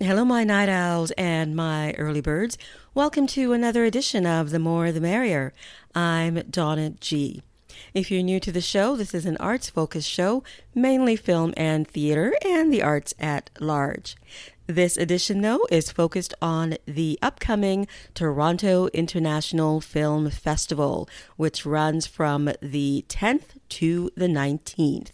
Hello, my night owls and my early birds. Welcome to another edition of The More the Merrier. I'm Donna G. If you're new to the show, this is an arts-focused show, mainly film and theater and the arts at large. This edition, though, is focused on the upcoming Toronto International Film Festival, which runs from the 10th to the 19th.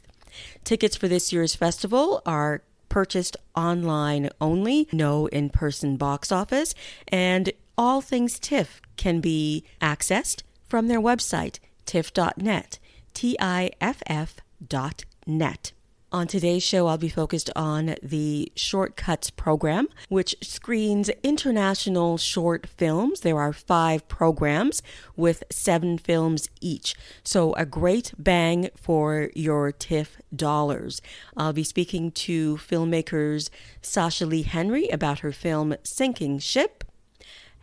Tickets for this year's festival are purchased online only, no in-person box office, and all things TIFF can be accessed from their website, tiff.net, TIFF.net. On today's show, I'll be focused on the Shortcuts program, which screens international short films. There are 5 programs with 7 films each. So a great bang for your TIFF dollars. I'll be speaking to filmmakers Sasha Leigh Henry about her film Sinking Ship,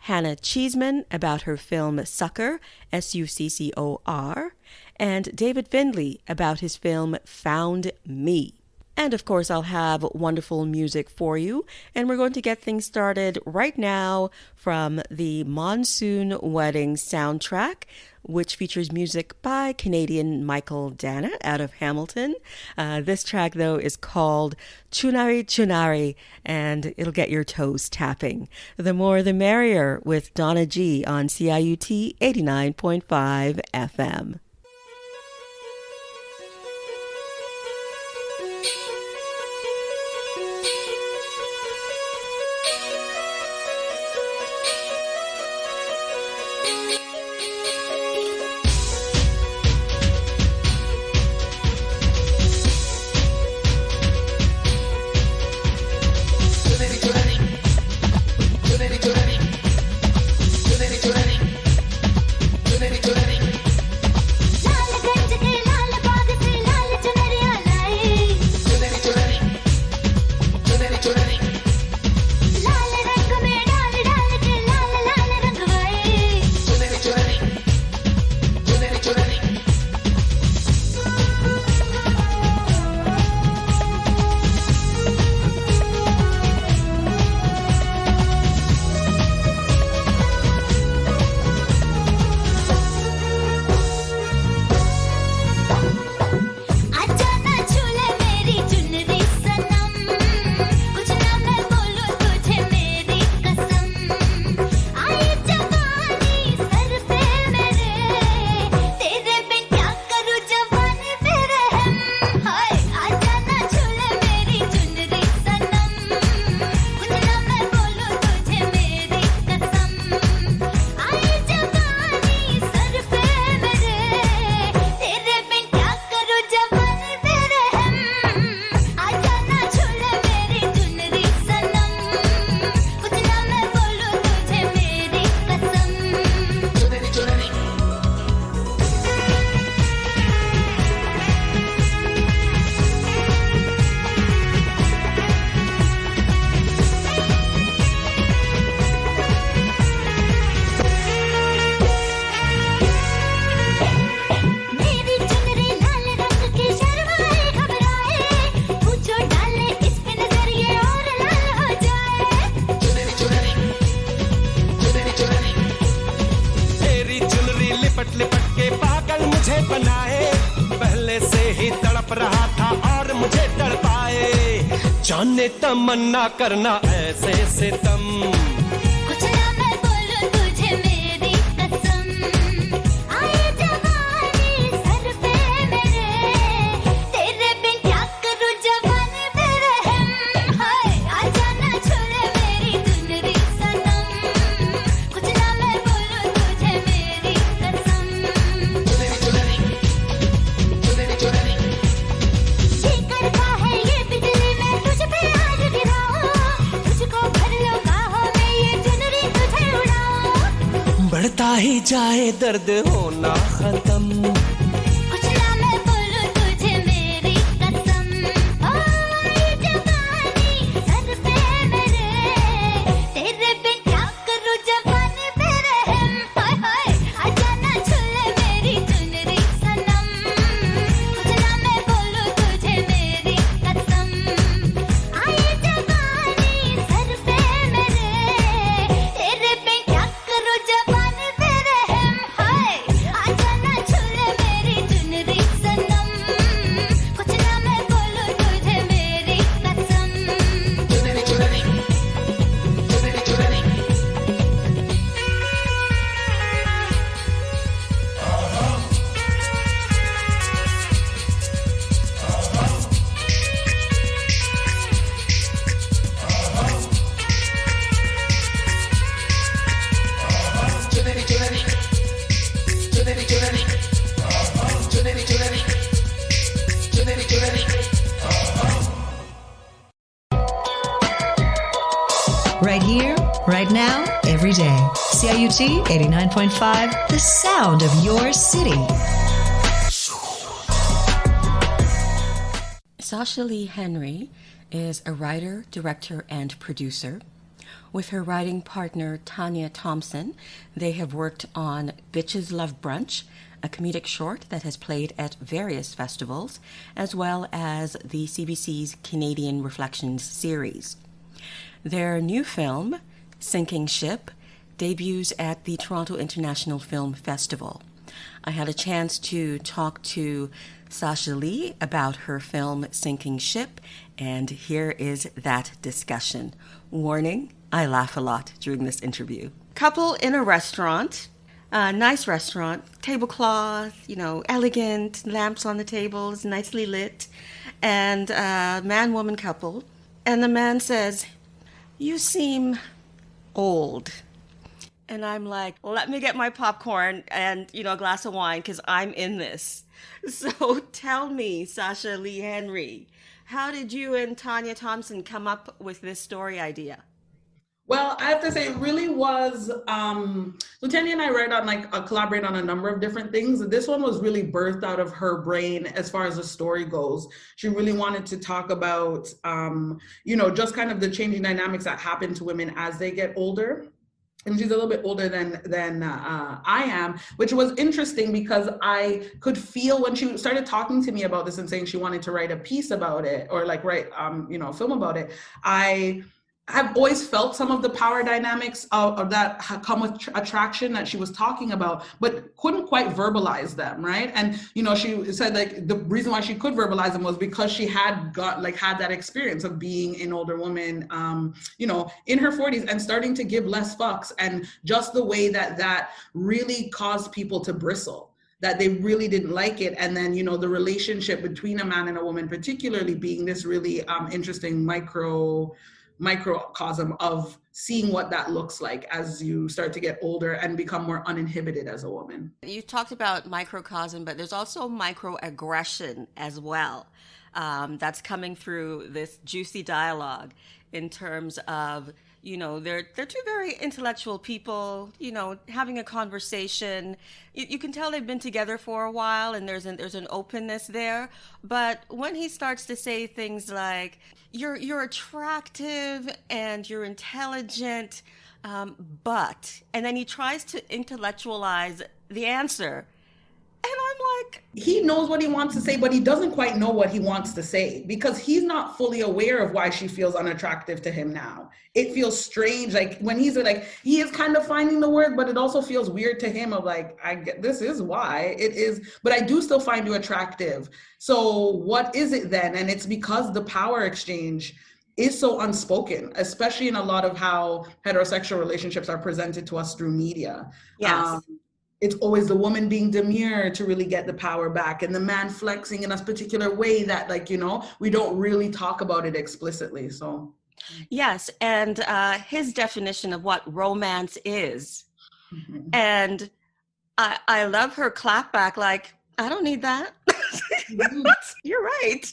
Hannah Cheeseman about her film Succor, Succor, and David Findlay about his film Found Me. And of course, I'll have wonderful music for you, and we're going to get things started right now from the Monsoon Wedding soundtrack, which features music by Canadian Michael Donna out of Hamilton. This track, though, is called Chunari Chunari, and it'll get your toes tapping. The more the merrier with Donna G on CIUT 89.5 FM. जाने तमन्ना करना ऐसे सितम कुछ ना मैं बोलूं तुझे मेरी कसम आए जवानी सर पे मेरे तेरे बिन क्या करूं जवानी मेरे हम हाय आजा ना छोड़े मेरी चुनरी सनम कुछ ना मैं बोलूं तुझे मेरी कसम चुनरी चुनरी चुनरी चुनरी जी करता है ये बिजली में तुझ पे आज गिराऊं तुझको भर लो बाहों में ये चुनरी तुझे उड़ाऊं बढ़ता ही जाए दर्द होना खत्म कुछ ना मैं बोलूं तुझे मेरी कसम ओ ये जवानी सर पे मेरे तेरे बिन क्या करूं जवानी मेरे हम हाय हाय आजा ना छूले मेरी चुनरी सनम कुछ ना मैं बोलूं तुझे मेरी कसम आए जवानी sir right now, every day. CIUT 89.5, the sound of your city. Sasha Leigh Henry is a writer, director, and producer. With her writing partner, Tanya Thompson, they have worked on Bitches Love Brunch, a comedic short that has played at various festivals, as well as the CBC's Canadian Reflections series. Their new film, Sinking Ship, debuts at the Toronto International Film Festival. I had a chance to talk to Sasha Leigh about her film Sinking Ship, and here is that discussion. Warning, I laugh a lot during this interview. Couple in a restaurant, nice restaurant, tablecloth, elegant, lamps on the tables, nicely lit, and man-woman couple. And the man says, "You seem old." And I'm like, let me get my popcorn and, a glass of wine because I'm in this. So tell me, Sasha Leigh Henry, how did you and Tanya Thompson come up with this story idea? Well, I have to say it really was, so Tanya and I collaborate on a number of different things. This one was really birthed out of her brain as far as the story goes. She really wanted to talk about, just kind of the changing dynamics that happen to women as they get older. And she's a little bit older than I am, which was interesting because I could feel when she started talking to me about this and saying she wanted to write a piece about it or write, a film about it. I've always felt some of the power dynamics of that come with attraction that she was talking about, but couldn't quite verbalize them, right? And, she said the reason why she could verbalize them was because she had had that experience of being an older woman, in her 40s and starting to give less fucks, and just the way that really caused people to bristle, that they really didn't like it. And then, the relationship between a man and a woman, particularly being this really interesting microcosm of seeing what that looks like as you start to get older and become more uninhibited as a woman. You talked about microcosm, but there's also microaggression as well. That's coming through this juicy dialogue in terms of, they're two very intellectual people, having a conversation. You can tell they've been together for a while and there's an openness there. But when he starts to say things like, you're attractive and you're intelligent, but, and then he tries to intellectualize the answer. And I'm like, he knows what he wants to say, but he doesn't quite know what he wants to say because he's not fully aware of why she feels unattractive to him now. It feels strange. When he's he is kind of finding the word, but it also feels weird to him of I get, this is why it is, but I do still find you attractive. So what is it then? And it's because the power exchange is so unspoken, especially in a lot of how heterosexual relationships are presented to us through media. yes. It's always the woman being demure to really get the power back and the man flexing in a particular way that we don't really talk about it explicitly. So Yes, and his definition of what romance is. Mm-hmm. And I love her clapback, I don't need that. Mm-hmm. You're right.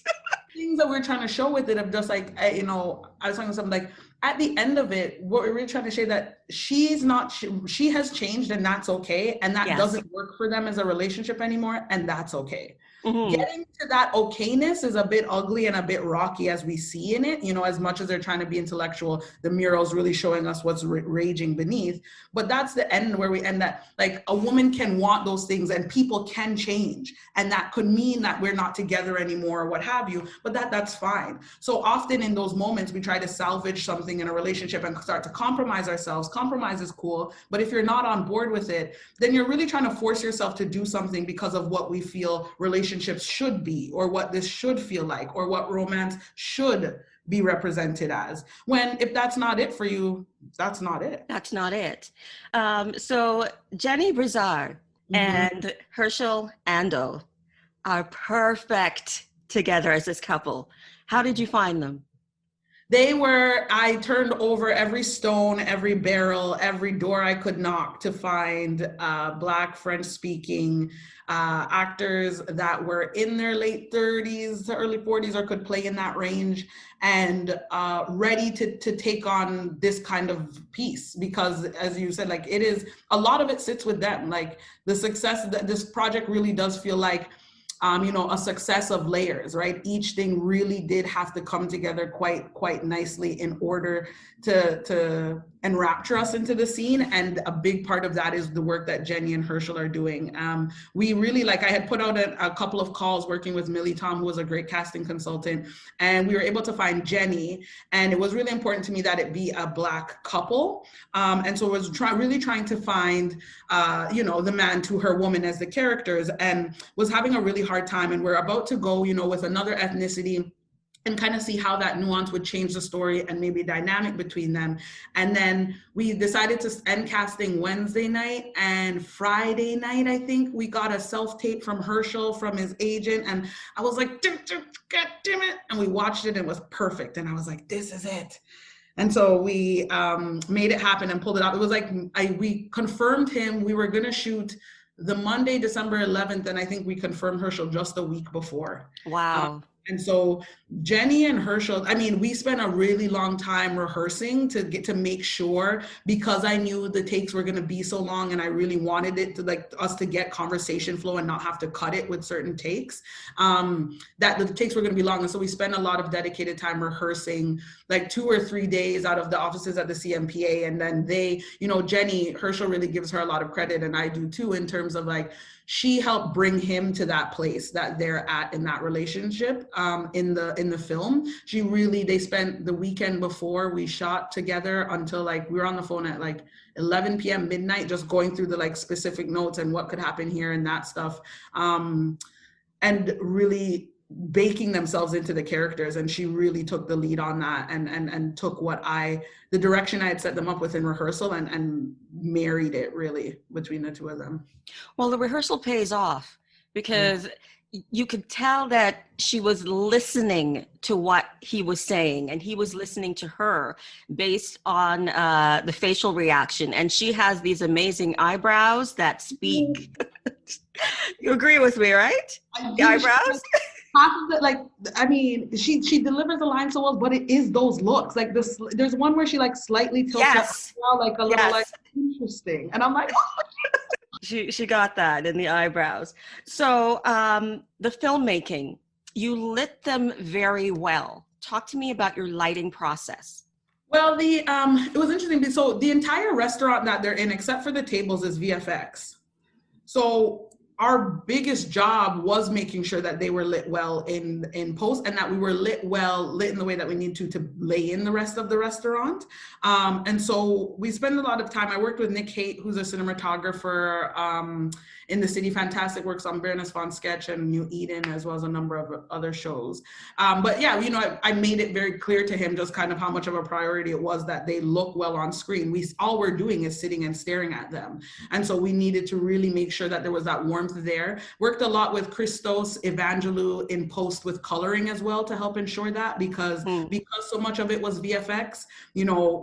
Things that we're trying to show with it of just I was talking to something at the end of it, what we're really trying to say that she has changed and that's okay. And that doesn't work for them as a relationship anymore. And that's okay. Mm-hmm. Getting to that okayness is a bit ugly and a bit rocky as we see in it, as much as they're trying to be intellectual, the mural's really showing us what's raging beneath. But that's the end where we end that a woman can want those things and people can change. And that could mean that we're not together anymore or what have you, but that's fine. So often in those moments, we try to salvage something in a relationship and start to compromise ourselves. Compromise is cool, but if you're not on board with it, then you're really trying to force yourself to do something because of what we feel relationships should be, or what this should feel like, or what romance should be represented as. When if that's not it for you, that's not it. That's not it. So Jenny Brizard and Herschel Ando are perfect together as this couple. How did you find them? I turned over every stone, every barrel, every door I could knock to find Black French speaking actors that were in their late 30s to early 40s or could play in that range and ready to take on this kind of piece. Because as you said, like it is, a lot of it sits with them. Like the success that this project really does feel like a success of layers, right? Each thing really did have to come together quite nicely in order to enrapture us into the scene. And a big part of that is the work that Jenny and Herschel are doing. We really, I had put out a couple of calls working with Millie Tom, who was a great casting consultant, and we were able to find Jenny. And it was really important to me that it be a Black couple. And so I was really trying to find, the man to her woman as the characters, and was having a really hard time. And we're about to go, with another ethnicity and kind of see how that nuance would change the story and maybe dynamic between them. And then we decided to end casting Wednesday night, and Friday night, I think, we got a self-tape from Herschel, from his agent. And I was like, God damn it. And we watched it and it was perfect. And I was like, this is it. And so we made it happen and pulled it out. It was like, we confirmed him. We were gonna shoot the Monday, December 11th. And I think we confirmed Herschel just a week before. Wow. And so Jenny and Herschel, we spent a really long time rehearsing to make sure, because I knew the takes were going to be so long and I really wanted it to us to get conversation flow and not have to cut it with certain takes, that the takes were going to be long. And so we spent a lot of dedicated time rehearsing, 2 or 3 days out of the offices at the CMPA. And then Jenny, Herschel really gives her a lot of credit, and I do too, in terms of she helped bring him to that place that they're at in that relationship in the film. They spent the weekend before we shot together until we were on the phone at 11 p.m. midnight, just going through the specific notes and what could happen here and that stuff, and really baking themselves into the characters. And she really took the lead on that and took the direction I had set them up with in rehearsal and married it really between the two of them. Well, the rehearsal pays off because you could tell that she was listening to what he was saying, and he was listening to her based on the facial reaction. And she has these amazing eyebrows that speak. You agree with me, right? The eyebrows? Half of it, she delivers the line so well, but it is those looks. There's one where she slightly tilts up, a little interesting, and I'm like, oh. She got that in the eyebrows. So the filmmaking, you lit them very well. Talk to me about your lighting process. Well, it was interesting. So the entire restaurant that they're in, except for the tables, is VFX. So our biggest job was making sure that they were lit well in post, and that we were lit in the way that we need to lay in the rest of the restaurant. And so we spend a lot of time. I worked with Nick Haight, who's a cinematographer in the city. Fantastic, works on Baroness von Sketch and New Eden, as well as a number of other shows. But yeah, I made it very clear to him just kind of how much of a priority it was that they look well on screen. All we're doing is sitting and staring at them. And so we needed to really make sure that there was that warmth there. Worked a lot with Christos Evangelou in post with coloring as well to help ensure that, because so much of it was VFX,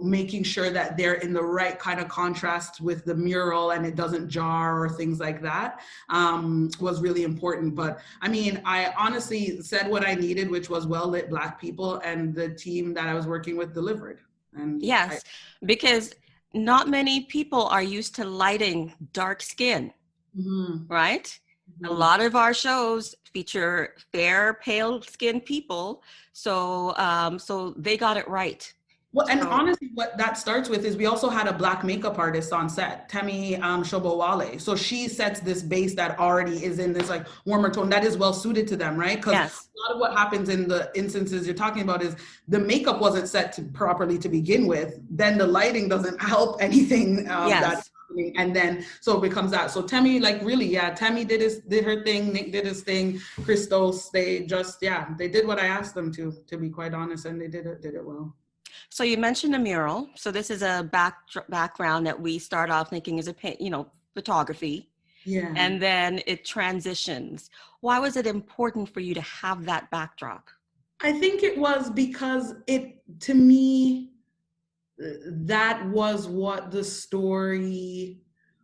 making sure that they're in the right kind of contrast with the mural and it doesn't jar or things like that, was really important. But I honestly said what I needed, which was well-lit Black people, and the team that I was working with delivered. And yes, because not many people are used to lighting dark skin. Mm-hmm. Right? Mm-hmm. A lot of our shows feature fair, pale-skinned people, so they got it right. Well, and honestly, what that starts with is we also had a Black makeup artist on set, Temi Shobowale. So she sets this base that already is in this warmer tone that is well suited to them, right? Because a lot of what happens in the instances you're talking about is the makeup wasn't set properly to begin with. Then the lighting doesn't help anything. And then so it becomes that. So Temi, Temi did her thing, Nick did his thing, Christos, they did what I asked them to be quite honest, and they did it well. So you mentioned a mural. So this is a background that we start off thinking is photography. Yeah. And then it transitions. Why was it important for you to have that backdrop? I think it was because to me, that was what the story,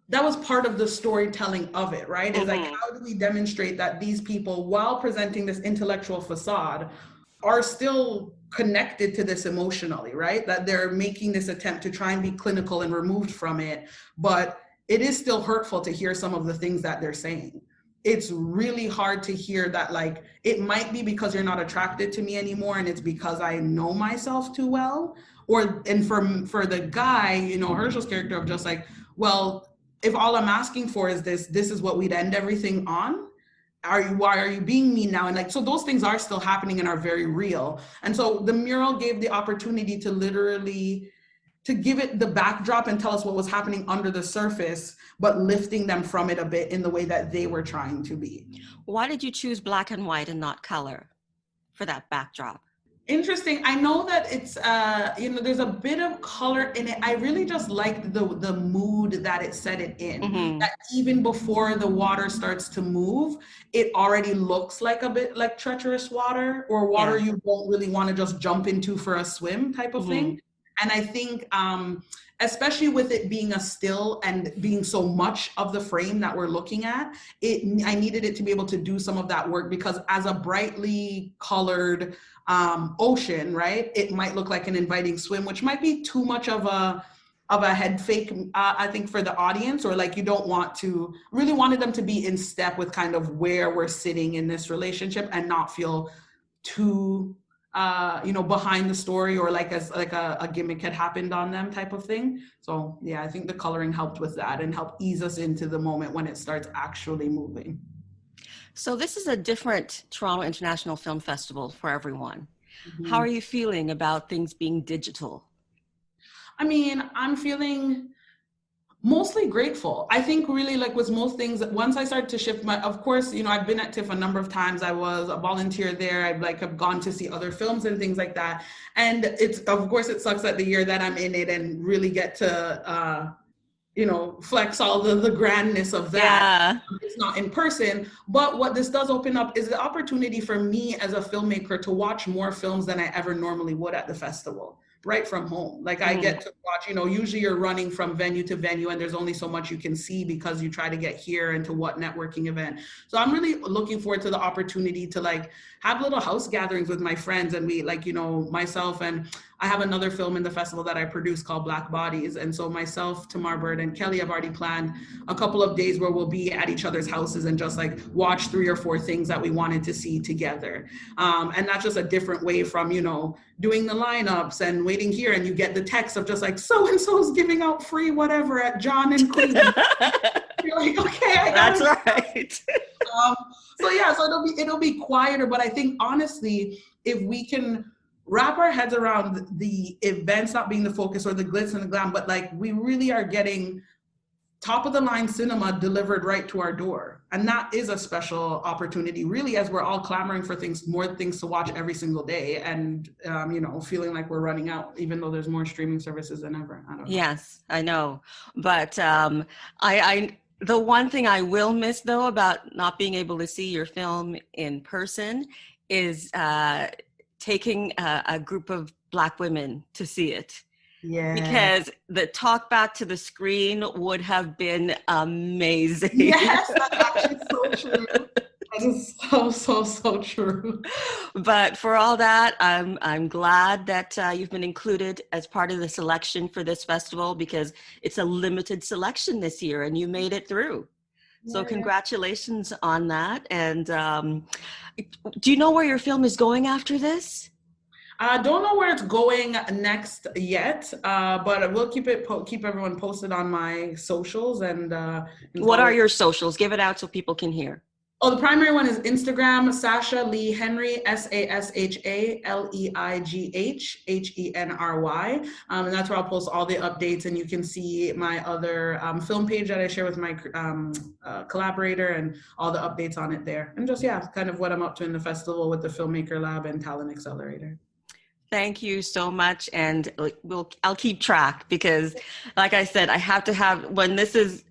that was part of the storytelling of it, right? Is like, how do we demonstrate that these people, while presenting this intellectual facade, are still connected to this emotionally, right? That they're making this attempt to try and be clinical and removed from it, but it is still hurtful to hear some of the things that they're saying. It's really hard to hear that, like, it might be because you're not attracted to me anymore and it's because I know myself too well. And for the guy, you know, Herschel's character of just like, well, if all I'm asking for is this is what we'd end everything on. Why are you being mean now? And like, so those things are still happening and are very real. And so the mural gave the opportunity to literally to give it the backdrop and tell us what was happening under the surface, but lifting them from it a bit in the way that they were trying to be. Why did you choose black and white and not color for that backdrop? Interesting. I know that it's, you know, there's a bit of color in it. I really just liked the mood that it set it in. That even before the water starts to move, it already looks like a bit like treacherous water, or water you won't really want to just jump into for a swim type of thing. And I think, especially with it being a still and being so much of the frame that we're looking at, I needed it to be able to do some of that work, because as a brightly colored ocean, right, it might look like an inviting swim, which might be too much of a head fake, I think, for the audience, or like, you don't want to, really wanted them to be in step with kind of where we're sitting in this relationship and not feel too you know, behind the story, or like as like a gimmick had happened on them type of thing. So yeah, I think the coloring helped with that and helped ease us into the moment when it starts actually moving. So this is a different Toronto International Film Festival for everyone. How are you feeling about things being digital? I mean, I'm feeling mostly grateful. I think really, like with most things, once I started to shift of course, you know, I've been at TIFF a number of times. I was a volunteer there. I've have gone to see other films and things like that. And it's, of course, it sucks that the year that I'm in it and really get to, you know, flex all the grandness of that. It's not in person. But what this does open up is the opportunity for me as a filmmaker to watch more films than I ever normally would at the festival, right from home. Like I get to watch, you know, usually you're running from venue to venue and there's only so much you can see because you try to get here and to what networking event. So I'm really looking forward to the opportunity to like have little house gatherings with my friends, and we like, you know, myself, and I have another film in the festival that I produce called Black Bodies. And so myself, Tamar Bird, and Kelly have already planned a couple of days where we'll be at each other's houses and just like watch 3 or 4 things that we wanted to see together. And that's just a different way from, you know, doing the lineups and waiting here, and you get the text of just like, so-and-so's giving out free whatever at John and Queen. You're like, okay, I got it. That's right. So yeah, so it'll be quieter, but I think honestly, if we can wrap our heads around the events not being the focus or the glitz and the glam, but like we really are getting top of the line cinema delivered right to our door. And that is a special opportunity, really, as we're all clamoring for more things to watch every single day, and you know, feeling like we're running out, even though there's more streaming services than ever. I don't know. Yes, I know. But I the one thing I will miss though about not being able to see your film in person is taking a group of Black women to see it. Yeah. Because the talk back to the screen would have been amazing. Yes, that's actually so true. That is so true. But for all that, I'm glad that you've been included as part of the selection for this festival, because it's a limited selection this year and you made it through. So congratulations on that. And do you know where your film is going after this? I don't know where it's going next yet, but we'll keep everyone posted on my socials. And what are your socials? Give it out so people can hear. Oh, the primary one is Instagram, Sasha Leigh Henry, SashaleigHhenry, and that's where I'll post all the updates. And you can see my other film page that I share with my collaborator, and all the updates on it there. And just kind of what I'm up to in the festival with the Filmmaker Lab and Talent Accelerator. Thank you so much, and I'll keep track, because, like I said, I have to have, when this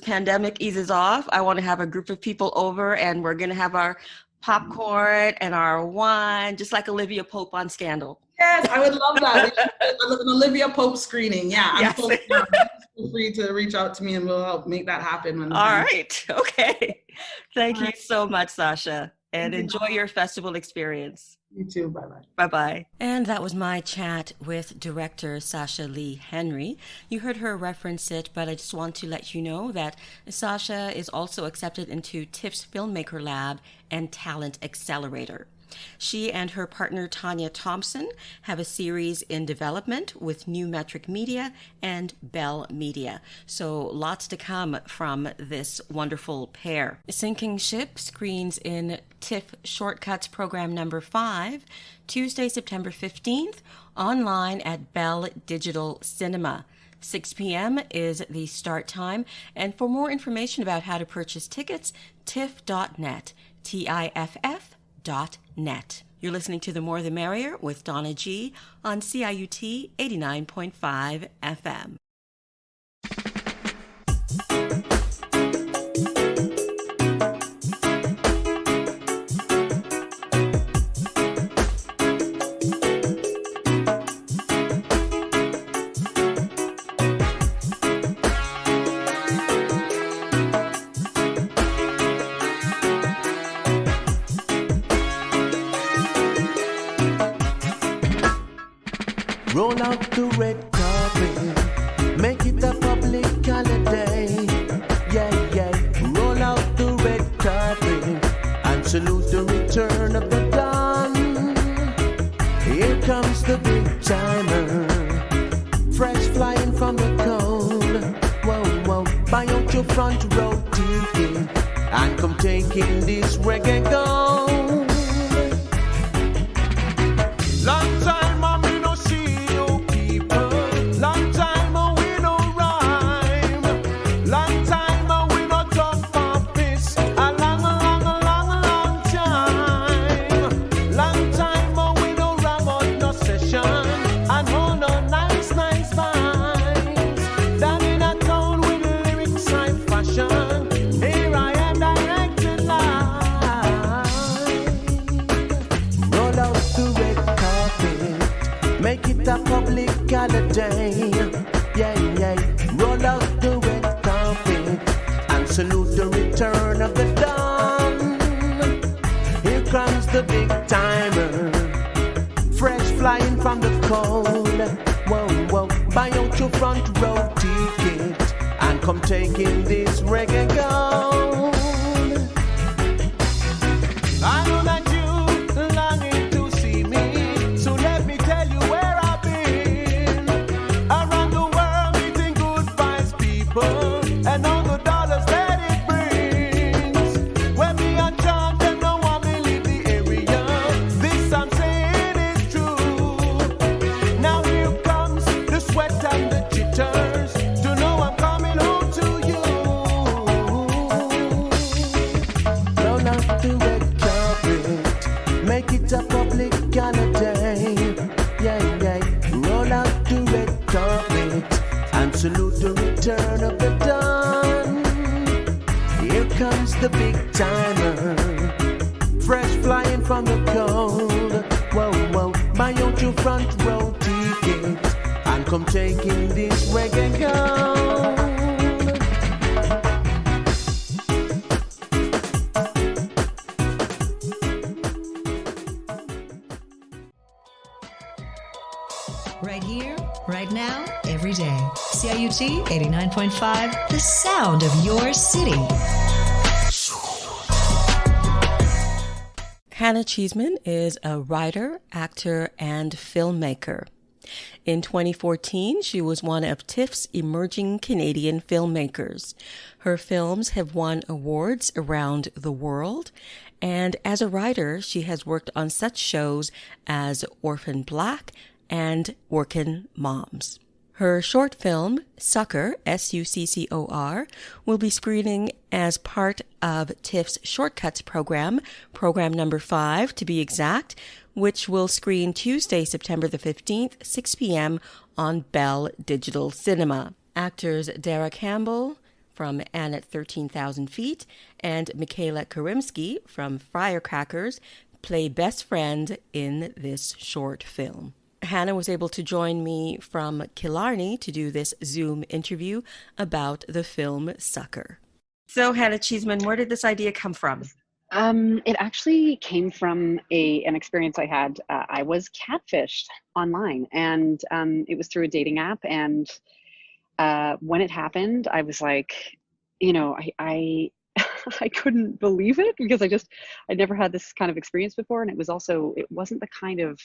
pandemic eases off, I want to have a group of people over, and we're going to have our popcorn and our wine, just like Olivia Pope on Scandal. Yes, I would love that. An Olivia Pope screening. Yeah, Yes. I'm feel free to reach out to me and we'll help make that happen. All right. Okay. Thank you right. so much, Sasha, and Thank you. enjoy your festival experience. You too. Bye-bye. Bye-bye. And that was my chat with director Sasha Leigh Henry. You heard her reference it, but I just want to let you know that Sasha is also accepted into TIFF's Filmmaker Lab and Talent Accelerator. She and her partner Tanya Thompson have a series in development with New Metric Media and Bell Media. So lots to come from this wonderful pair. Sinking Ship screens in TIFF Shortcuts Program number 5, Tuesday, September 15th, online at Bell Digital Cinema. 6 p.m. is the start time. And for more information about how to purchase tickets, tiff.net, TIFF.net. You're listening to The More the Merrier with Donna G on CIUT 89.5 FM. Roll out the red carpet, make it a public holiday. Yeah, yeah. Roll out the red carpet and salute the return of the dawn. Here comes the big timer, fresh flying from the cold. Whoa, whoa, buy out your front row ticket and come taking this reggae gold. Long time I no see you people. Long time we no rhyme. Long time we no talk about this. A long time. Long time we no ram out no session and hold no nice vibes. Down in a town with lyrics and fashion. Here I am directing live. Roll out the red carpet, make it a public holiday. Yeah, yeah. Roll out the red carpet and salute the return of the dawn. Here comes the big timer, fresh flying from the cold. Whoa, whoa, buy out your front row ticket and come taking this reggae gold. I know that you longing to see me, so let me tell you where I've been. Around the world meeting good vibes people, and all the dollars that it brings. When me and John, them no want me leave the area. This I'm saying is true. Now here comes the sweat and the jitters, to know I'm coming home to you. Roll out the red carpet, make it a public holiday. Yeah, yeah. Roll out the red carpet and salute the return of the dawn. Here comes the big timer, fresh flying from the cold. Whoa, whoa, buy out your front row ticket and come taking this reggae gold. Right here, right now, every day. CIUT 89.5, the sound of your city. Hannah Cheeseman is a writer, actor, and filmmaker. In 2014, she was one of TIFF's emerging Canadian filmmakers. Her films have won awards around the world, and as a writer, she has worked on such shows as Orphan Black and Workin' Moms. Her short film, Succor, Succor, will be screening as part of TIFF's Shortcuts program, program number 5 to be exact, which will screen Tuesday, September the 15th, 6 p.m. on Bell Digital Cinema. Actors Dara Campbell, from Anne at 13,000 Feet, and Michaela Karimsky from Firecrackers play best friend in this short film. Hannah was able to join me from Killarney to do this Zoom interview about the film Succor. So, Hannah Cheeseman, where did this idea come from? It actually came from an experience I had. I was catfished online, and it was through a dating app. And when it happened, I was like, I I couldn't believe it, because I'd never had this kind of experience before. And it wasn't the kind of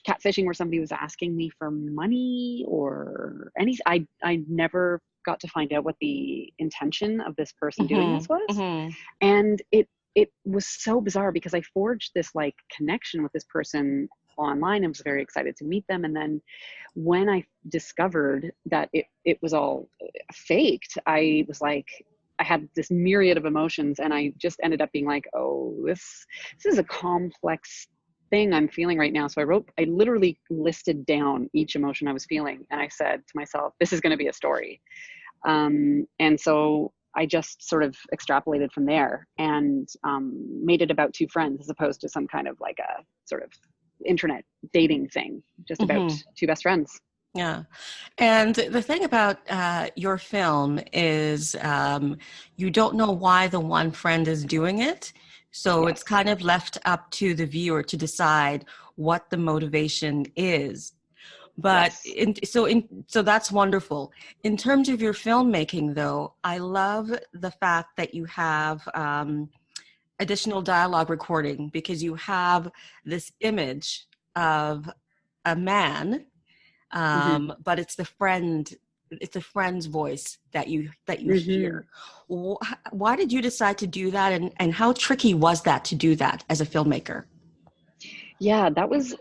catfishing where somebody was asking me for money or anything. I never got to find out what the intention of this person doing this was. And it was so bizarre, because I forged this like connection with this person online and was very excited to meet them. And then when I discovered that it was all faked, I was like, I had this myriad of emotions, and I just ended up being like, oh, this is a complex thing I'm feeling right now. So I literally listed down each emotion I was feeling, and I said to myself, this is going to be a story. And so I just sort of extrapolated from there and made it about two friends, as opposed to some kind of like a sort of internet dating thing, just about two best friends. Yeah. And the thing about your film is you don't know why the one friend is doing it. So it's kind of left up to the viewer to decide what the motivation is. But so that's wonderful. In terms of your filmmaking, though, I love the fact that you have additional dialogue recording, because you have this image of a man, but it's the friend's voice that you hear. Why did you decide to do that, and how tricky was that to do that as a filmmaker? Yeah, that was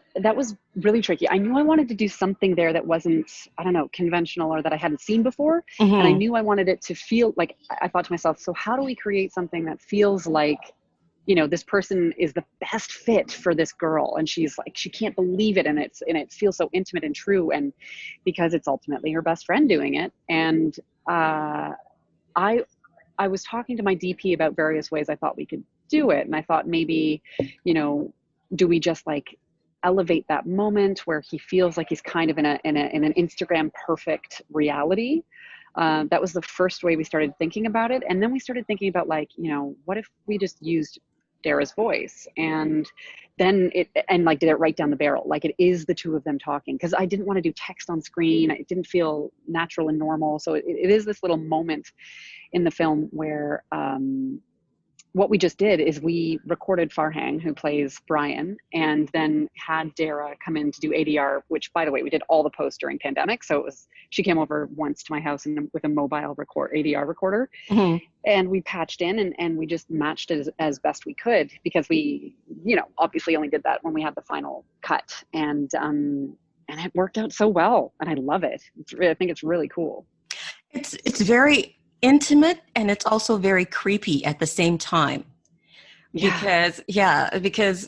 really tricky. I knew I wanted to do something there that wasn't, I don't know, conventional, or that I hadn't seen before. And I knew I wanted it to feel like, I thought to myself, so how do we create something that feels like, this person is the best fit for this girl, and she's like, she can't believe it, and it feels so intimate and true, and because it's ultimately her best friend doing it. And I was talking to my DP about various ways I thought we could do it, and I thought maybe, do we just like elevate that moment where he feels like he's kind of in an Instagram perfect reality? That was the first way we started thinking about it. And then we started thinking about like, what if we just used Dara's voice, and then did it right down the barrel, like it is the two of them talking, because I didn't want to do text on screen. It didn't feel natural and normal. So it is this little moment in the film where what we just did is we recorded Farhang, who plays Brian, and then had Dara come in to do ADR, which, by the way, we did all the posts during pandemic. So she came over once to my house with a mobile ADR recorder, and we patched in and we just matched it as best we could, because we, obviously only did that when we had the final cut, and it worked out so well, and I love it. I think it's really cool. It's very intimate, and it's also very creepy at the same time, because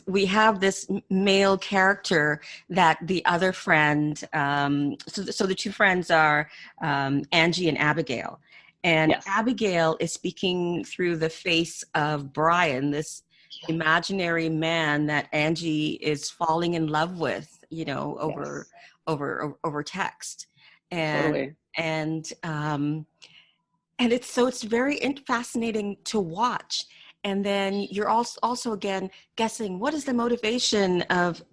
we have this male character that the other friend, so the two friends are Angie and Abigail, and Abigail is speaking through the face of Brian, this imaginary man that Angie is falling in love with, over text, and and it's very fascinating to watch. And then you're also again guessing, what is the motivation of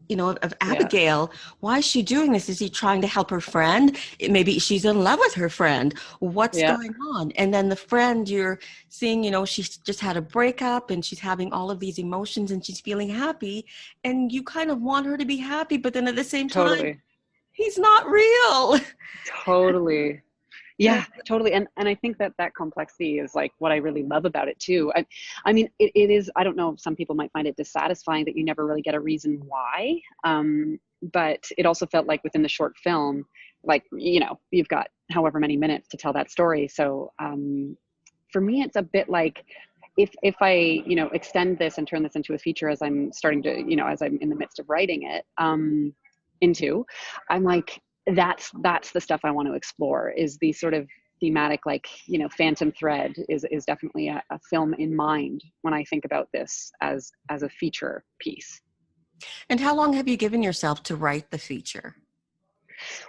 Abigail? Why is she doing this? Is he trying to help her friend? Maybe she's in love with her friend. What's going on? And then the friend, you're seeing, she's just had a breakup, and she's having all of these emotions, and she's feeling happy, and you kind of want her to be happy, but then at the same time, he's not real. Totally. Yeah, totally. And I think that complexity is like what I really love about it too. I mean, it is, I don't know, if some people might find it dissatisfying that you never really get a reason why. But it also felt like within the short film, like, you've got however many minutes to tell that story. So for me, it's a bit like, if I, extend this and turn this into a feature as I'm starting to, as I'm in the midst of writing it, I'm like, that's the stuff I want to explore, is the sort of thematic, like, phantom thread is definitely a film in mind when I think about this as a feature piece. And how long have you given yourself to write the feature?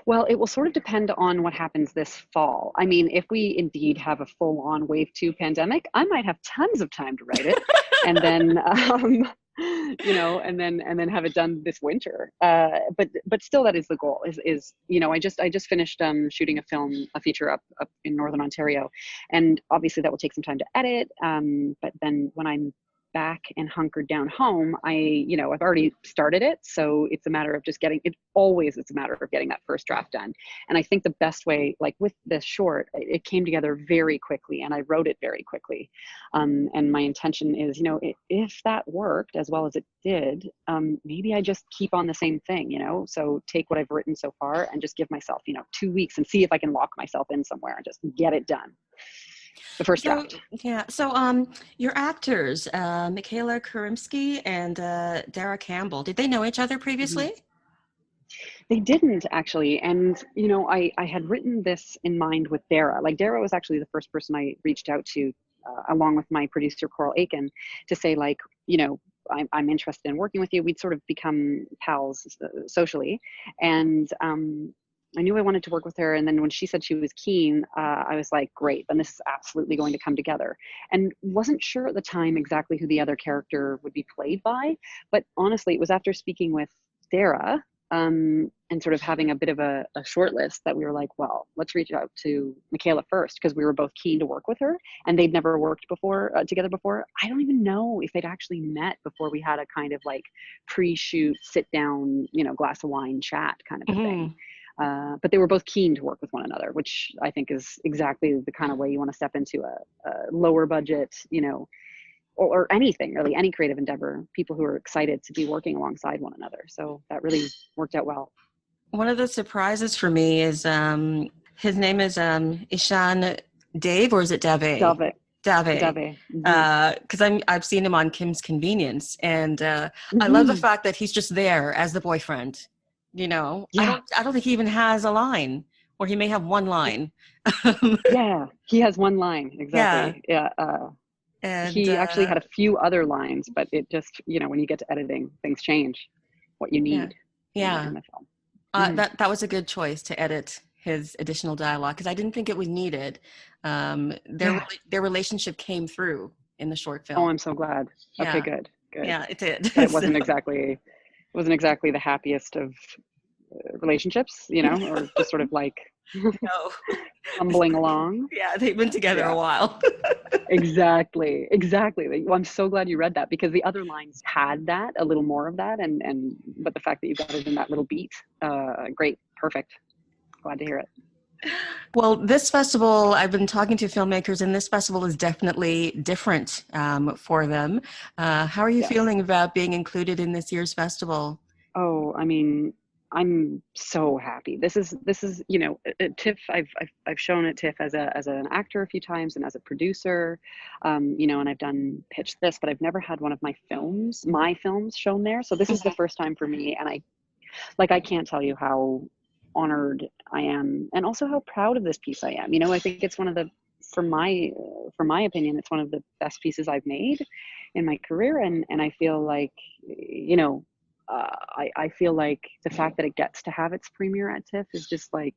Well, it will sort of depend on what happens this fall. I mean, if we indeed have a full-on wave 2 pandemic, I might have tons of time to write it, and then, and then have it done this winter. But still, that is the goal. I just finished shooting a feature up in Northern Ontario, and obviously that will take some time to edit. But then when I'm back and hunkered down home, I've already started it. So it's a matter of just it's a matter of getting that first draft done. And I think the best way, like with this short, it came together very quickly and I wrote it very quickly. And my intention is, if that worked as well as it did, maybe I just keep on the same thing, so take what I've written so far and just give myself, 2 weeks and see if I can lock myself in somewhere and just get it done. The first draft. Yeah. So your actors, Michaela Kurimsky and Dara Campbell, did they know each other previously? They didn't actually. And, I had written this in mind with Dara. Like Dara was actually the first person I reached out to, along with my producer, Coral Aiken, to say like, I'm interested in working with you. We'd sort of become pals socially. And, I knew I wanted to work with her. And then when she said she was keen, I was like, great, then this is absolutely going to come together. And wasn't sure at the time exactly who the other character would be played by. But honestly, it was after speaking with Dara and sort of having a bit of a short list that we were like, well, let's reach out to Michaela first, because we were both keen to work with her and they'd never worked together before. I don't even know if they'd actually met before we had a kind of like pre-shoot, sit down, glass of wine chat kind of a thing. But they were both keen to work with one another, which I think is exactly the kind of way you want to step into a lower budget, or anything really, any creative endeavor, people who are excited to be working alongside one another. So that really worked out well. One of the surprises for me is his name is Ishan Dave, or is it Dave? Dave. Because I've seen him on Kim's Convenience, and I love the fact that he's just there as the boyfriend. Yeah. I don't think he even has a line, or he may have one line. Yeah, he has one line. Exactly. Yeah. And he actually had a few other lines, but it just, when you get to editing, things change what you need. Yeah. In the film. That was a good choice to edit his additional dialogue, because I didn't think it was needed. Their relationship came through in the short film. Oh, I'm so glad. Yeah. Okay, good. Yeah, it did. It wasn't exactly the happiest of relationships, or just sort of like fumbling along. Yeah, they've been together a while. Exactly. Well, I'm so glad you read that, because the other lines had that, a little more of that, but the fact that you got it in that little beat, great, perfect. Glad to hear it. Well, this festival, I've been talking to filmmakers, and this festival is definitely different for them. How are you feeling about being included in this year's festival? Oh, I mean, I'm so happy. This is at TIFF. I've shown at TIFF as an actor a few times and as a producer, and I've done Pitch This, but I've never had one of my films shown there. So this is the first time for me, and I can't tell you how honored I am, and also how proud of this piece I am. I think it's one of the, for my opinion, it's one of the best pieces I've made in my career, and I feel like, I feel like the fact that it gets to have its premiere at TIFF is just like,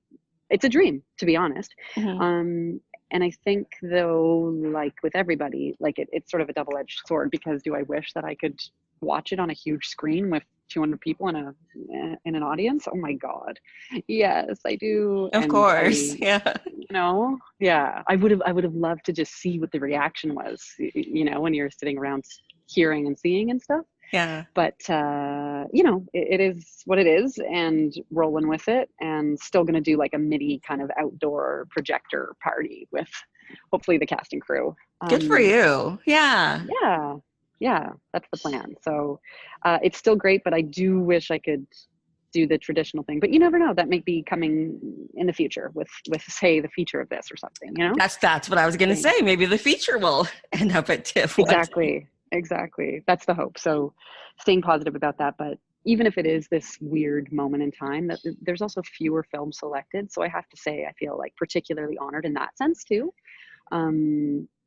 it's a dream, to be honest. And I think, though, like with everybody, like it's sort of a double-edged sword, because do I wish that I could watch it on a huge screen with 200 people in an audience? Oh my God, yes, I do. Of course, yeah. I would have loved to just see what the reaction was, when you're sitting around hearing and seeing and stuff. Yeah. But it is what it is, and rolling with it, and still going to do like a mini kind of outdoor projector party with hopefully the cast and crew. Good for you. Yeah. Yeah, that's the plan. So it's still great, but I do wish I could do the traditional thing. But you never know. That may be coming in the future with say the feature of this or something. That's what I was going to say. Maybe the feature will end up at TIFF. Exactly. That's the hope. So staying positive about that. But even if it is this weird moment in time, that there's also fewer films selected. So I have to say, I feel like particularly honored in that sense too.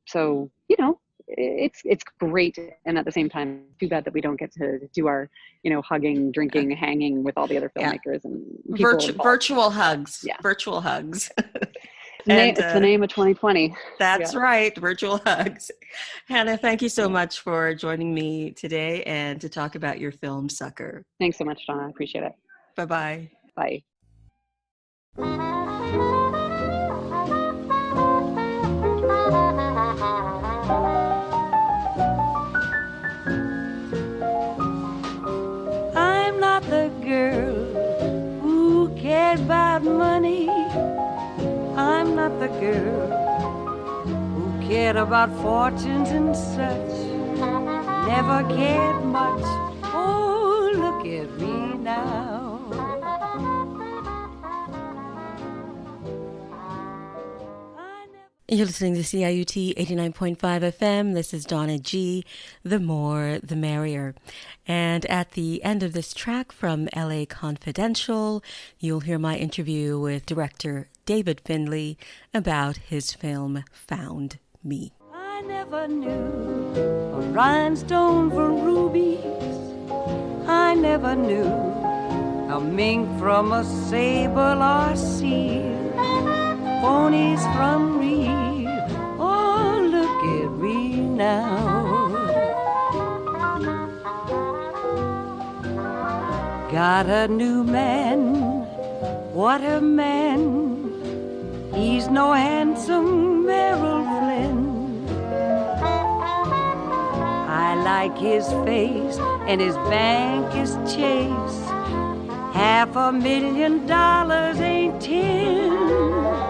So, you know, it's great. And at the same time, too bad that we don't get to do our, you know, hugging, drinking, hanging with all the other filmmakers and people involved. Virtual hugs. Yeah. Virtual hugs. It's the name of 2020. That's right. Virtual hugs. Hannah, thank you so much for joining me today and to talk about your film, Succor. Thanks so much, Donna. I appreciate it. Bye-bye. Bye. I'm not the girl who cared about money. I'm not the girl who cared about fortunes and such. Never cared much. Oh, look at me now. You're listening to CIUT 89.5 FM. This is Donna G. The more, the merrier. And at the end of this track from LA Confidential, you'll hear my interview with director David Findlay about his film Found Me. I never knew a rhinestone for rubies. I never knew a mink from a sable or seal. Ponies from real. Oh, look at me now. Got a new man. What a man. He's no handsome Merrill Flynn. I like his face and his bank is Chase. $500,000 ain't 10.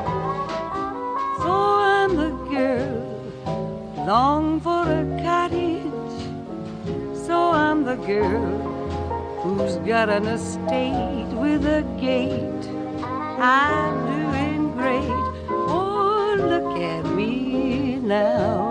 So I'm the girl, long for a cottage. So I'm the girl who's got an estate with a gate. I'm doing great. Oh, look at me now.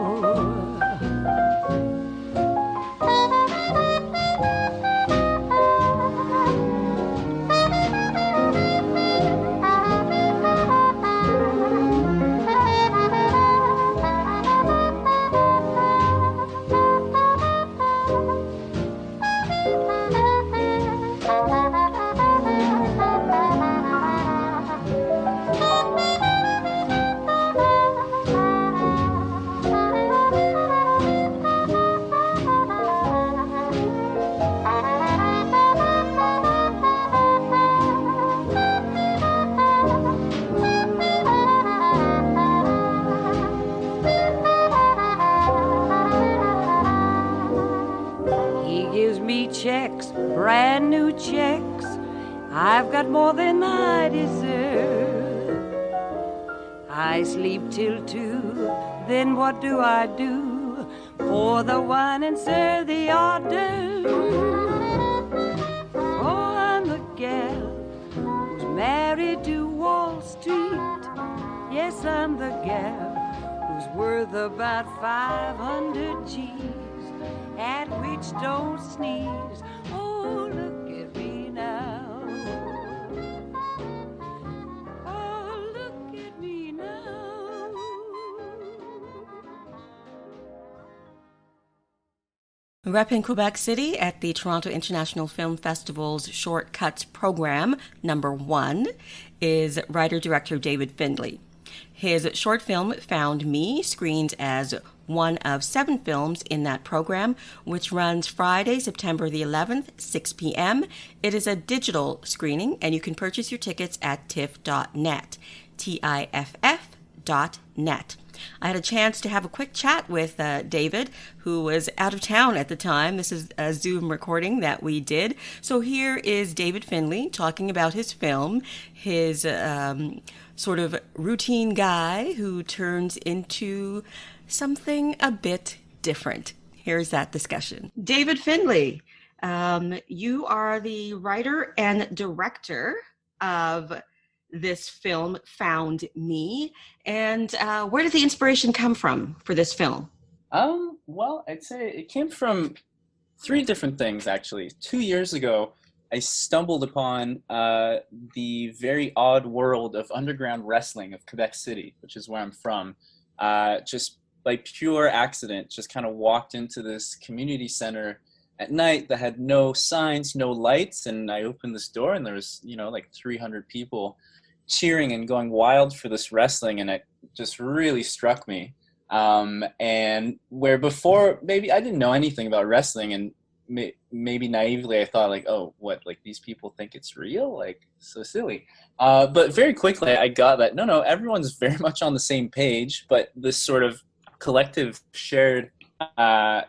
Checks, brand new checks. I've got more than I deserve. I sleep till 2, then what do? Pour the wine and serve the hors d'oeuvres. Oh, I'm the gal who's married to Wall Street. Yes, I'm the gal who's worth about 500 G's. At which don't sneeze. Oh, look at me now. Oh, look at me now. Repping Quebec City at the Toronto International Film Festival's Short Cuts program, number 1, is writer-director David Findlay. His short film, Found Me, screens as one of 7 films in that program, which runs Friday, September the 11th, 6 p.m. It is a digital screening, and you can purchase your tickets at tiff.net, TIFF.net. I had a chance to have a quick chat with David, who was out of town at the time. This is a Zoom recording that we did. So here is David Findlay talking about his film, his sort of routine guy who turns into something a bit different. Here's that discussion. David Findlay, you are the writer and director of this film, Found Me. And where did the inspiration come from for this film? Well, I'd say it came from 3 different things, actually. 2 years ago, I stumbled upon the very odd world of underground wrestling of Quebec City, which is where I'm from. Just by pure accident, just kind of walked into this community center at night that had no signs, no lights, and I opened this door and there was, like 300 people cheering and going wild for this wrestling, and it just really struck me. And where before, maybe I didn't know anything about wrestling, and maybe naively I thought like, oh, what, like these people think it's real? Like, so silly. But very quickly I got that, no, everyone's very much on the same page, but this sort of collective shared,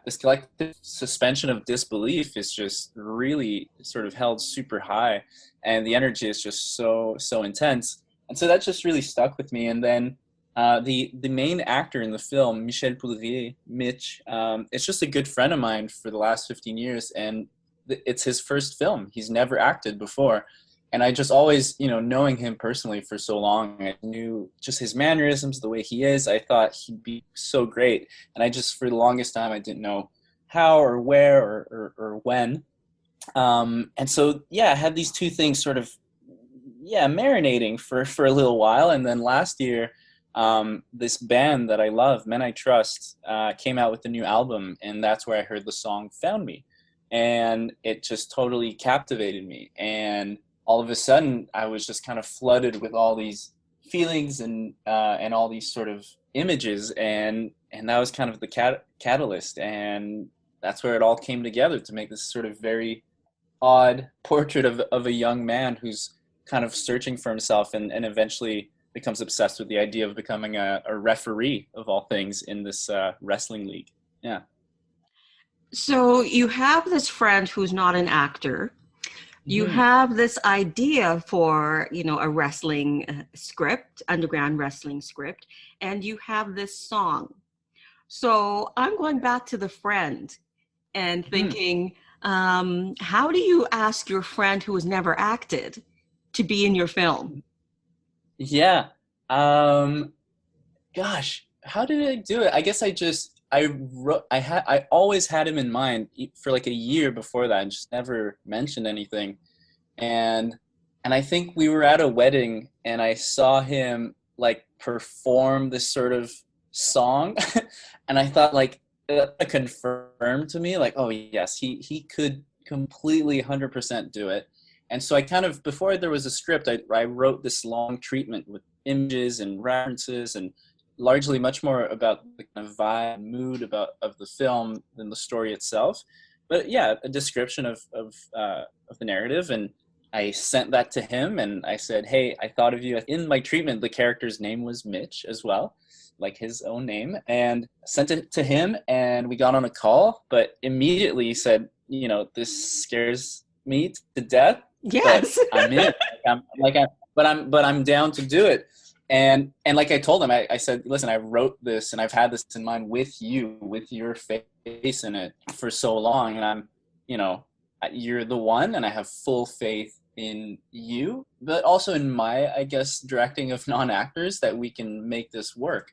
this collective suspension of disbelief is just really sort of held super high, and the energy is just so intense. And so that just really stuck with me. And then the main actor in the film, Michel Poudrier, Mitch, it's just a good friend of mine for the last 15 years, and it's his first film. He's never acted before. And I just always, knowing him personally for so long, I knew just his mannerisms, the way he is, I thought he'd be so great. And I just, for the longest time, I didn't know how or where or when. And so, I had these two things sort of, marinating for a little while. And then last year, this band that I love, Men I Trust, came out with a new album, and that's where I heard the song Found Me. And it just totally captivated me. And all of a sudden, I was just kind of flooded with all these feelings and all these sort of images, and that was kind of the catalyst, and that's where it all came together to make this sort of very odd portrait of a young man who's kind of searching for himself and eventually becomes obsessed with the idea of becoming a referee of all things in this wrestling league. Yeah. So you have this friend who's not an actor. You have this idea for, a wrestling script, underground wrestling script, and you have this song. So I'm going back to the friend and thinking, how do you ask your friend who has never acted to be in your film? Yeah. Gosh, how did I do it? I guess I always had him in mind for like a year before that and just never mentioned anything. And I think we were at a wedding and I saw him like perform this sort of song and I thought like that confirmed to me like, oh yes, he could completely 100% do it. And so I kind of, before there was a script, I wrote this long treatment with images and references and largely much more about the kind of vibe and mood of the film than the story itself. But yeah, a description of the narrative. And I sent that to him and I said, hey, I thought of you. In my treatment, the character's name was Mitch as well, like his own name, and sent it to him and we got on a call, but immediately he said, this scares me to death. Yes. But I'm in. But I'm down to do it. And like I told him, I said, listen, I wrote this and I've had this in mind with you, with your face in it for so long. And I'm, you're the one, and I have full faith in you, but also in my, I guess, directing of non-actors that we can make this work.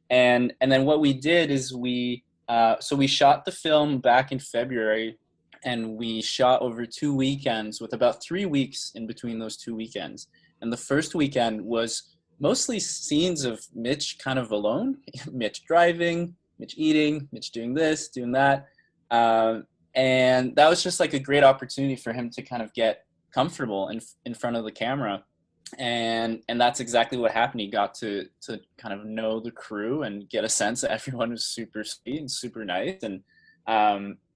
And then what we did is we shot the film back in February, and we shot over 2 weekends with about 3 weeks in between those 2 weekends. And the first weekend was mostly scenes of Mitch kind of alone, Mitch driving, Mitch eating, Mitch doing this, doing that. And that was just like a great opportunity for him to kind of get comfortable in front of the camera. And that's exactly what happened. He got to kind of know the crew and get a sense that everyone was super sweet and super nice.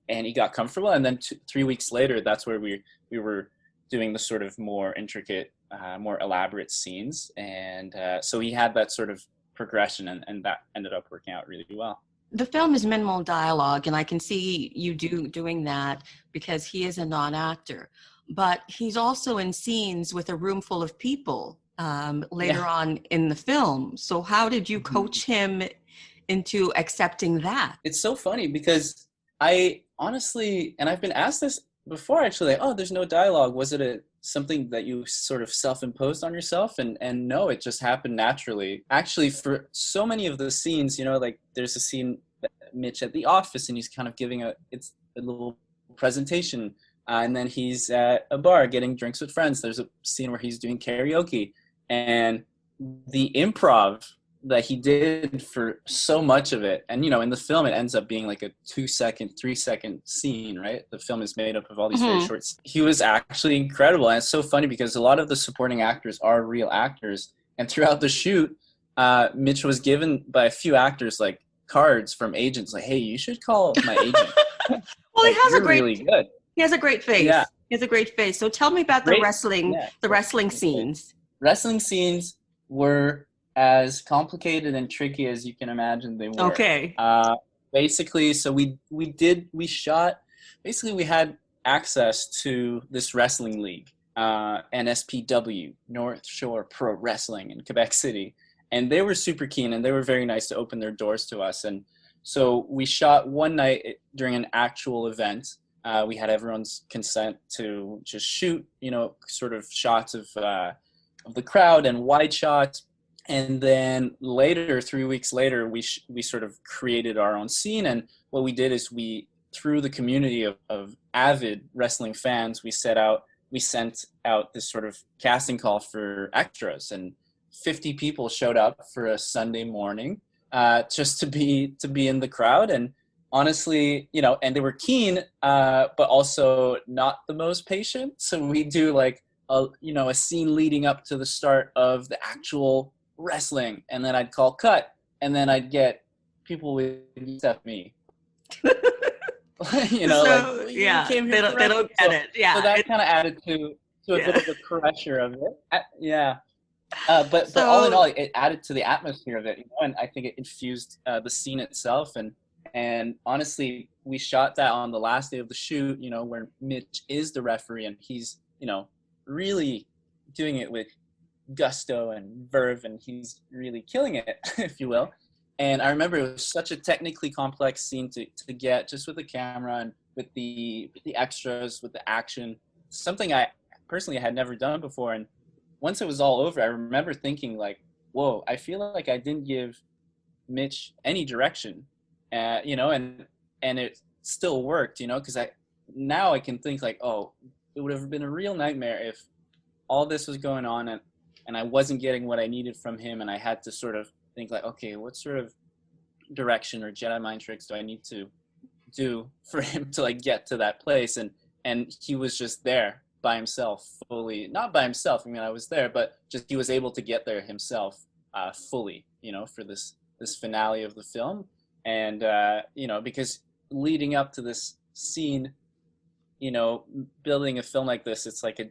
And he got comfortable. And then 3 weeks later, that's where we were doing the sort of more intricate, more elaborate scenes. And so he had that sort of progression, and that ended up working out really well. The film is minimal dialogue, and I can see you doing that because he is a non-actor. But he's also in scenes with a room full of people later on in the film. So how did you coach him into accepting that? It's so funny because I honestly, and I've been asked this before actually, like, oh, there's no dialogue. Was it something that you sort of self-imposed on yourself? And no, it just happened naturally. Actually, for so many of the scenes, like there's a scene that Mitch at the office and he's kind of giving a little presentation and then he's at a bar getting drinks with friends. There's a scene where he's doing karaoke, and the improv that he did for so much of it, and in the film it ends up being like a 2-second, 3-second scene, right? The film is made up of all these very short scenes. He was actually incredible, and it's so funny because a lot of the supporting actors are real actors, and throughout the shoot, Mitch was given by a few actors like cards from agents, like, hey, you should call my agent. Well, like, he has a great, really good. He has a great face. Yeah. He has a great face. So tell me about the wrestling scenes. Wrestling scenes were as complicated and tricky as you can imagine they were. Okay. Basically, so we had access to this wrestling league, NSPW, North Shore Pro Wrestling in Quebec City. And they were super keen, and they were very nice to open their doors to us. And so we shot one night during an actual event. We had everyone's consent to just shoot, sort of shots of the crowd and wide shots. And then later, 3 weeks later, we sort of created our own scene. And what we did is through the community of avid wrestling fans, we sent out this sort of casting call for extras, and 50 people showed up for a Sunday morning just to be in the crowd. And honestly, and they were keen, but also not the most patient. So we do like a scene leading up to the start of the actual wrestling, and then I'd call cut, and then I'd get people with me. You came here they don't get it. Yeah. So that kind of added to a bit of the pressure of it. Yeah. But all in all, it added to the atmosphere of it, and I think it infused the scene itself. And honestly, we shot that on the last day of the shoot, where Mitch is the referee, and he's, really doing it with gusto and verve, and he's really killing it, if you will. And I remember it was such a technically complex scene to get, just with the camera and with the extras, with the action, something I personally had never done before. And once it was all over, I remember thinking like, whoa, I feel like I didn't give Mitch any direction, and it still worked, because now I can think like, oh, it would have been a real nightmare if all this was going on and I wasn't getting what I needed from him, and I had to sort of think like, okay, what sort of direction or Jedi mind tricks do I need to do for him to like get to that place? And he was just there by himself, fully, not by himself, I mean, I was there, but just he was able to get there himself fully, for this finale of the film. And, because leading up to this scene, building a film like this, it's like a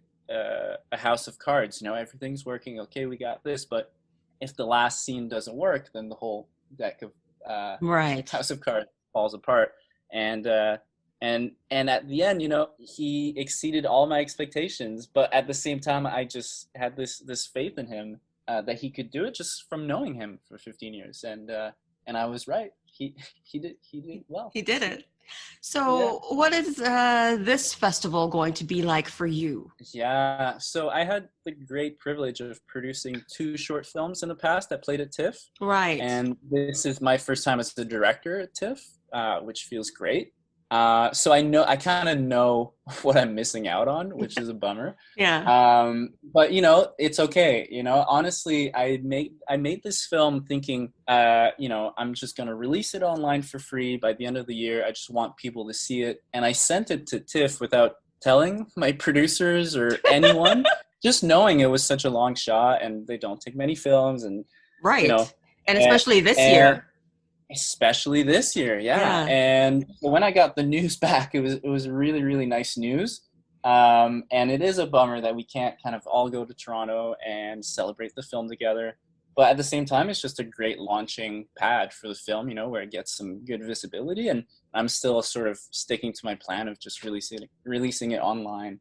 house of cards, everything's working, okay, we got this, but if the last scene doesn't work, then the whole deck of house of cards falls apart. And at the end, he exceeded all my expectations, but at the same time, I just had this faith in him that he could do it just from knowing him for 15 years. And I was right. He did well. He did it. So what is this festival going to be like for you? Yeah, so I had the great privilege of producing 2 short films in the past that played at TIFF. Right. And this is my first time as the director at TIFF, which feels great. So I kind of know what I'm missing out on, which is a bummer. Yeah. But it's okay. Honestly, I made this film thinking, I'm just going to release it online for free by the end of the year. I just want people to see it. And I sent it to TIFF without telling my producers or anyone, just knowing it was such a long shot and they don't take many films. And, right. And especially this year. Especially this year, yeah. And when I got the news back, it was really, really nice news. And it is a bummer that we can't kind of all go to Toronto and celebrate the film together. But at the same time, it's just a great launching pad for the film, where it gets some good visibility. And I'm still sort of sticking to my plan of just releasing it online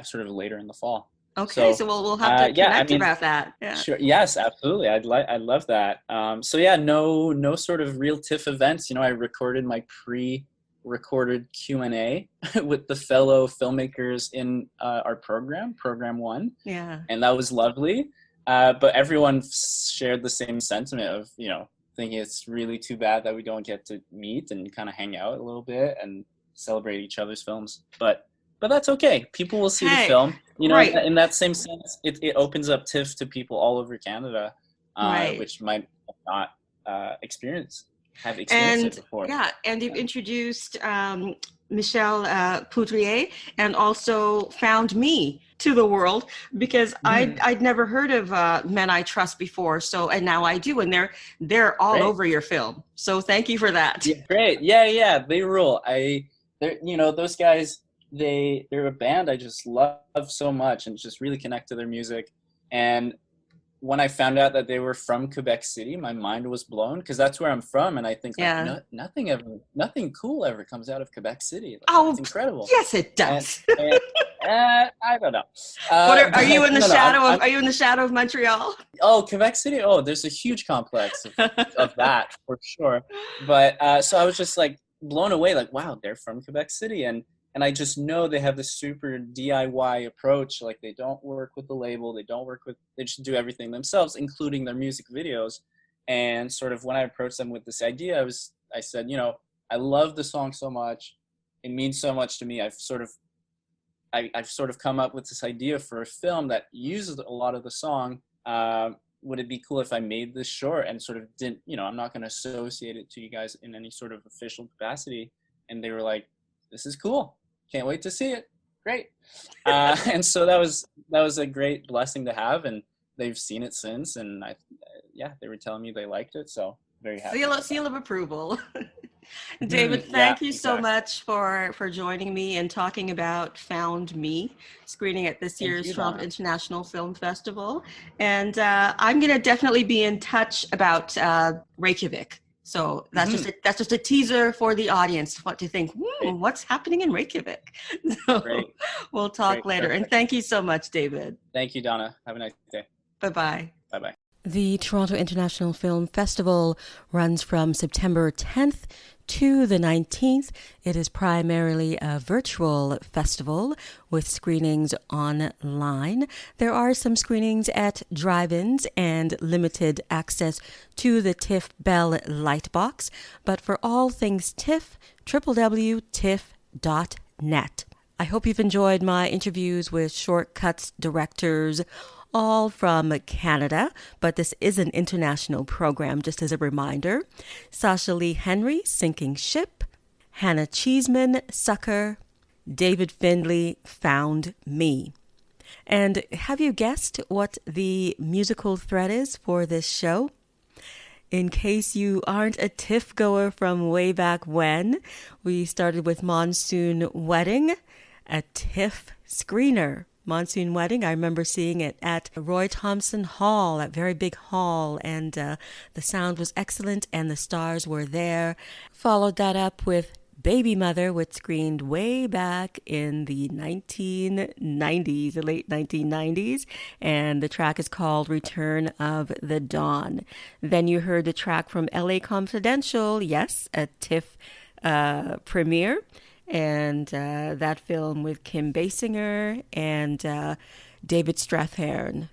sort of later in the fall. Okay, so we'll have to connect about that. Yeah. Sure. Yes, absolutely. I'd love that. No sort of real TIFF events. I recorded my pre-recorded Q&A with the fellow filmmakers in our program 1. Yeah. And that was lovely. But everyone shared the same sentiment of, thinking it's really too bad that we don't get to meet and kind of hang out a little bit and celebrate each other's films. But but that's okay. People will see the Hey, film. right. In that same sense, it opens up TIFF to people all over Canada, Right. which might not have experienced it And before. yeah, and you've introduced Michelle Poudrier and also found me to the world because I'd never heard of Men I Trust before. So, and now I do, and they're all Great. over your film. So thank you for that. Yeah, great. Yeah, they rule. Those guys, they're a band I just love so much and just really connect to their music. And when I found out that they were from Quebec City, my mind was blown because that's where I'm from, and I think nothing cool ever comes out of Quebec City. It's incredible. Yes, it does. I don't know. Are you in the shadow of? Are you in the shadow of Montreal? Oh, Quebec City. Oh, there's a huge complex of that for sure. But so I was just like blown away. Like, wow, they're from Quebec City, and I just know they have this super DIY approach. Like, they don't work with the label. They just do everything themselves, including their music videos. And sort of when I approached them with this idea, I said, I love the song so much. It means so much to me. I've sort of come up with this idea for a film that uses a lot of the song. Would it be cool if I made this short and sort of didn't, I'm not going to associate it to you guys in any sort of official capacity. And they were like, this is cool. Can't wait to see it. Great. And so that was a great blessing to have, and they've seen it since, and they were telling me they liked it, so very happy. Seal of approval. David, thank you so much for joining me and talking about Found Me, screening at this year's Toronto International Film Festival. And I'm going to definitely be in touch about Reykjavik. So that's just a teaser for the audience, what to think, what's happening in Reykjavik. So we'll talk later. Perfect. And thank you so much, David. Thank you, Donna. Have a nice day. Bye-bye. Bye-bye. The Toronto International Film Festival runs from September 10th to the 19th. It is primarily a virtual festival with screenings online. There are some screenings at drive-ins and limited access to the TIFF Bell Lightbox. But for all things TIFF, www.tiff.net. I hope you've enjoyed my interviews with Shortcuts directors, all from Canada, but this is an international program, just as a reminder. Sasha Leigh Henry, Sinking Ship. Hannah Cheeseman, Succor. David Findlay, Found Me. And have you guessed what the musical thread is for this show? In case you aren't a TIFF goer from way back when, we started with Monsoon Wedding, a TIFF screener. Monsoon Wedding, I remember seeing it at Roy Thompson Hall, that very big hall, and the sound was excellent and the stars were there. Followed that up with Baby Mother, which screened way back in the 1990s, the late 1990s, and the track is called Return of the Dawn. Then you heard the track from LA Confidential, yes, a TIFF premiere. And that film with Kim Basinger and David Strathairn.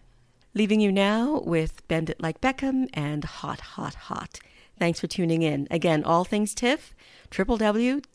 Leaving you now with Bend It Like Beckham and Hot, Hot, Hot. Thanks for tuning in. Again, all things TIFF, www.tiff.net.